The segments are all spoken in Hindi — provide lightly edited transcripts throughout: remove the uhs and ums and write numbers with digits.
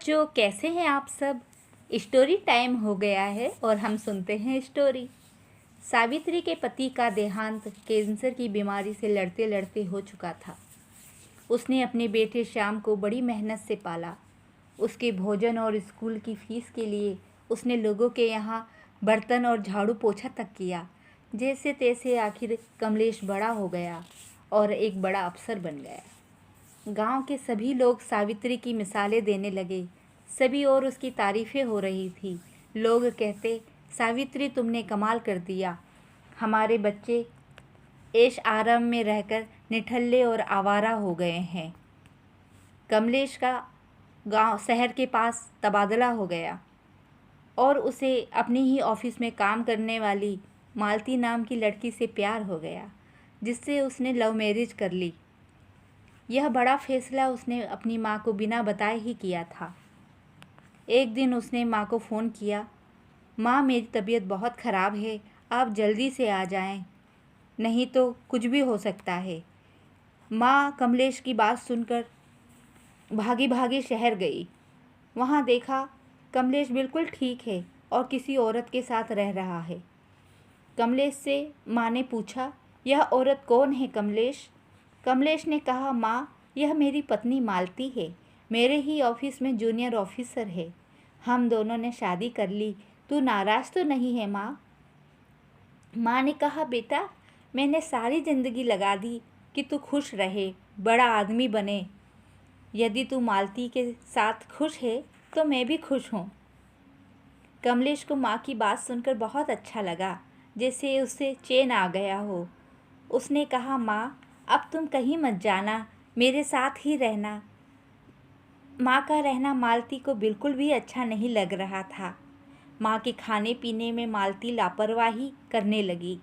बच्चों, कैसे हैं आप सब। स्टोरी टाइम हो गया है और हम सुनते हैं स्टोरी। सावित्री के पति का देहांत कैंसर की बीमारी से लड़ते लड़ते हो चुका था। उसने अपने बेटे श्याम को बड़ी मेहनत से पाला। उसके भोजन और स्कूल की फीस के लिए उसने लोगों के यहाँ बर्तन और झाड़ू पोछा तक किया। जैसे तैसे आखिर कमलेश बड़ा हो गया और एक बड़ा अफसर बन गया। गांव के सभी लोग सावित्री की मिसालें देने लगे। सभी और उसकी तारीफ़ें हो रही थी। लोग कहते, सावित्री तुमने कमाल कर दिया। हमारे बच्चे ऐश आराम में रहकर निठल्ले और आवारा हो गए हैं। कमलेश का गांव शहर के पास तबादला हो गया और उसे अपने ही ऑफिस में काम करने वाली मालती नाम की लड़की से प्यार हो गया, जिससे उसने लव मैरिज कर ली। यह बड़ा फैसला उसने अपनी माँ को बिना बताए ही किया था। एक दिन उसने माँ को फ़ोन किया, माँ मेरी तबीयत बहुत ख़राब है, आप जल्दी से आ जाएं, नहीं तो कुछ भी हो सकता है। माँ कमलेश की बात सुनकर भागी भागी शहर गई। वहाँ देखा कमलेश बिल्कुल ठीक है और किसी औरत के साथ रह रहा है। कमलेश से माँ ने पूछा, यह औरत कौन है कमलेश? कमलेश ने कहा, माँ यह मेरी पत्नी मालती है, मेरे ही ऑफिस में जूनियर ऑफिसर है। हम दोनों ने शादी कर ली। तू नाराज़ तो नहीं है माँ? माँ ने कहा, बेटा मैंने सारी ज़िंदगी लगा दी कि तू खुश रहे, बड़ा आदमी बने। यदि तू मालती के साथ खुश है तो मैं भी खुश हूँ। कमलेश को माँ की बात सुनकर बहुत अच्छा लगा, जैसे उसे चैन आ गया हो। उसने कहा, माँ अब तुम कहीं मत जाना, मेरे साथ ही रहना। माँ का रहना मालती को बिल्कुल भी अच्छा नहीं लग रहा था। माँ के खाने पीने में मालती लापरवाही करने लगी।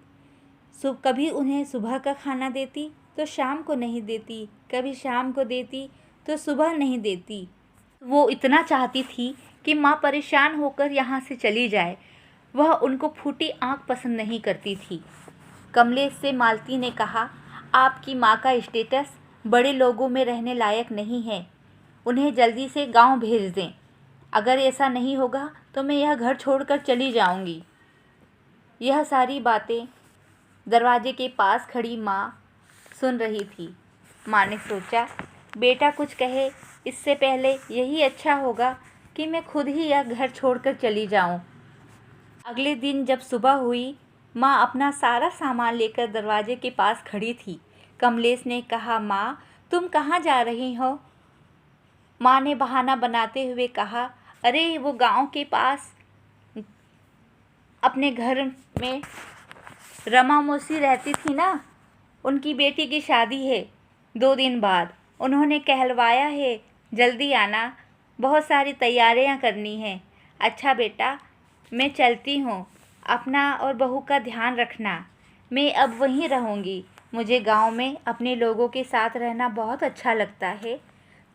कभी उन्हें सुबह का खाना देती तो शाम को नहीं देती, कभी शाम को देती तो सुबह नहीं देती। वो इतना चाहती थी कि माँ परेशान होकर यहाँ से चली जाए। वह उनको फूटी आँख पसंद नहीं करती थी। कमलेश से मालती ने कहा, आपकी माँ का स्टेटस बड़े लोगों में रहने लायक नहीं है, उन्हें जल्दी से गांव भेज दें। अगर ऐसा नहीं होगा तो मैं यह घर छोड़कर चली जाऊंगी। यह सारी बातें दरवाजे के पास खड़ी माँ सुन रही थी। माँ ने सोचा, बेटा कुछ कहे इससे पहले यही अच्छा होगा कि मैं खुद ही यह घर छोड़कर चली जाऊं। अगले दिन जब सुबह हुई, माँ अपना सारा सामान लेकर दरवाजे के पास खड़ी थी। कमलेश ने कहा, माँ तुम कहाँ जा रही हो? माँ ने बहाना बनाते हुए कहा, अरे वो गांव के पास अपने घर में रमा मौसी रहती थी ना, उनकी बेटी की शादी है 2 दिन बाद। उन्होंने कहलवाया है जल्दी आना, बहुत सारी तैयारियां करनी हैं। अच्छा बेटा मैं चलती हूँ, अपना और बहू का ध्यान रखना। मैं अब वहीं रहूँगी। मुझे गांव में अपने लोगों के साथ रहना बहुत अच्छा लगता है।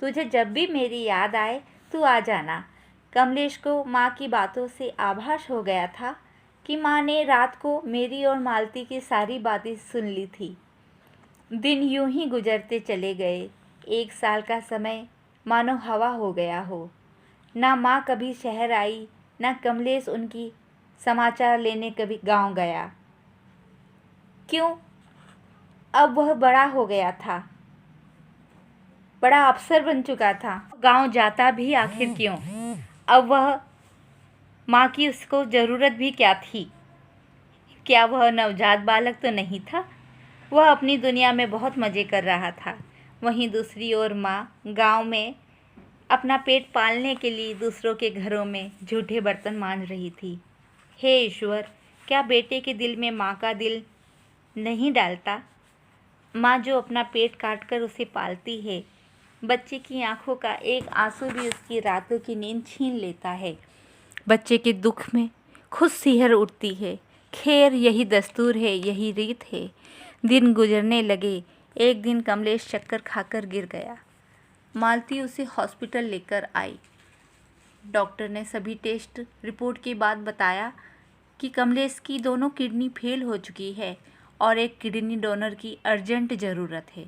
तुझे जब भी मेरी याद आए तू आ जाना। कमलेश को माँ की बातों से आभास हो गया था कि माँ ने रात को मेरी और मालती की सारी बातें सुन ली थी। दिन यूं ही गुजरते चले गए। 1 साल का समय मानो हवा हो गया हो। ना माँ कभी शहर आई, ना कमलेश उनकी समाचार लेने कभी गांव गया। क्यों? अब वह बड़ा हो गया था, बड़ा अफसर बन चुका था। गांव जाता भी आखिर क्यों? अब वह माँ की उसको ज़रूरत भी क्या थी? क्या वह नवजात बालक तो नहीं था? वह अपनी दुनिया में बहुत मज़े कर रहा था। वहीं दूसरी ओर माँ गांव में अपना पेट पालने के लिए दूसरों के घरों में झूठे बर्तन मांज रही थी। हे ईश्वर, क्या बेटे के दिल में माँ का दिल नहीं डालता? माँ जो अपना पेट काट कर उसे पालती है, बच्चे की आंखों का एक आंसू भी उसकी रातों की नींद छीन लेता है। बच्चे के दुख में खुद सिहर उठती है। खैर यही दस्तूर है, यही रीत है। दिन गुजरने लगे। एक दिन कमलेश चक्कर खाकर गिर गया। मालती उसे हॉस्पिटल लेकर आई। डॉक्टर ने सभी टेस्ट रिपोर्ट के बाद बताया कि कमलेश की दोनों किडनी फेल हो चुकी है और एक किडनी डोनर की अर्जेंट ज़रूरत है।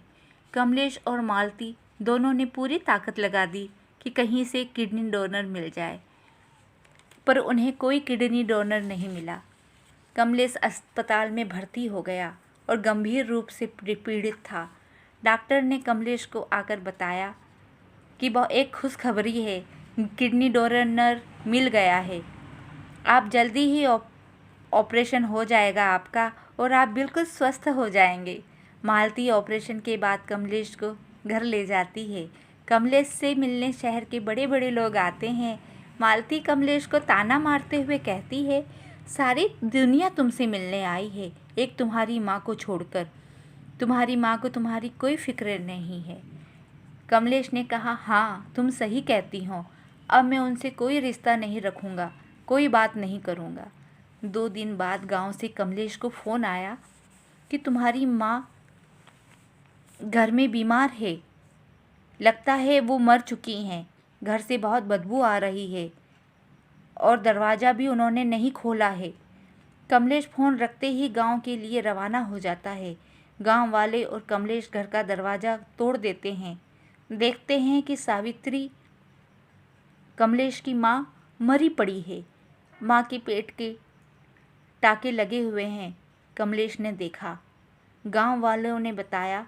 कमलेश और मालती दोनों ने पूरी ताकत लगा दी कि कहीं से किडनी डोनर मिल जाए, पर उन्हें कोई किडनी डोनर नहीं मिला। कमलेश अस्पताल में भर्ती हो गया और गंभीर रूप से पीड़ित था। डॉक्टर ने कमलेश को आकर बताया कि वह एक खुशखबरी है, किडनी डोनर मिल गया है, आप जल्दी ही ऑपरेशन हो जाएगा आपका और आप बिल्कुल स्वस्थ हो जाएंगे। मालती ऑपरेशन के बाद कमलेश को घर ले जाती है। कमलेश से मिलने शहर के बड़े बड़े लोग आते हैं। मालती कमलेश को ताना मारते हुए कहती है, सारी दुनिया तुमसे मिलने आई है, एक तुम्हारी माँ को छोड़कर। तुम्हारी माँ को तुम्हारी कोई फिक्र नहीं है। कमलेश ने कहा, हाँ तुम सही कहती हो, अब मैं उनसे कोई रिश्ता नहीं रखूँगा, कोई बात नहीं करूँगा। 2 दिन बाद गांव से कमलेश को फ़ोन आया कि तुम्हारी माँ घर में बीमार है, लगता है वो मर चुकी हैं, घर से बहुत बदबू आ रही है और दरवाज़ा भी उन्होंने नहीं खोला है। कमलेश फ़ोन रखते ही गांव के लिए रवाना हो जाता है। गांव वाले और कमलेश घर का दरवाज़ा तोड़ देते हैं। देखते हैं कि सावित्री कमलेश की माँ मरी पड़ी है, माँ के पेट के टाके लगे हुए हैं। कमलेश ने देखा। गांव वालों ने बताया,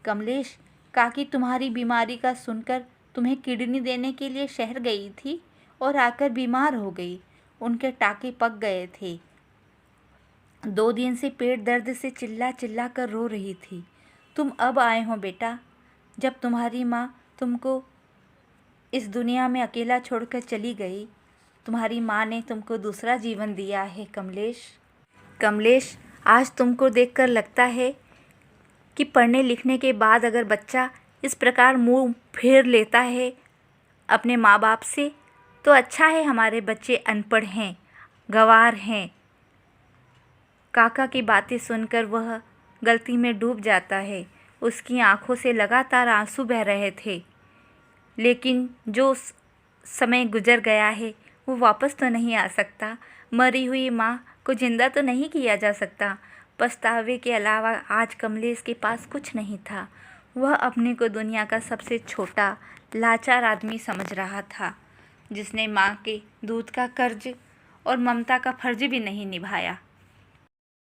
कमलेश काकी तुम्हारी बीमारी का सुनकर तुम्हें किडनी देने के लिए शहर गई थी और आकर बीमार हो गई, उनके टाके पक गए थे। 2 दिन से पेट दर्द से चिल्ला चिल्ला कर रो रही थी। तुम अब आए हो बेटा, जब तुम्हारी माँ तुमको इस दुनिया में अकेला छोड़कर चली गई। तुम्हारी माँ ने तुमको दूसरा जीवन दिया है कमलेश। कमलेश, आज तुमको देखकर लगता है कि पढ़ने लिखने के बाद अगर बच्चा इस प्रकार मुंह फेर लेता है अपने माँ बाप से, तो अच्छा है हमारे बच्चे अनपढ़ हैं, गंवार हैं। काका की बातें सुनकर वह गलती में डूब जाता है। उसकी आंखों से लगातार आंसू बह रहे थे, लेकिन जो समय गुजर गया है वो वापस तो नहीं आ सकता। मरी हुई माँ को जिंदा तो नहीं किया जा सकता। पछतावे के अलावा आज कमलेश के पास कुछ नहीं था। वह अपने को दुनिया का सबसे छोटा लाचार आदमी समझ रहा था, जिसने माँ के दूध का कर्ज और ममता का फर्ज भी नहीं निभाया।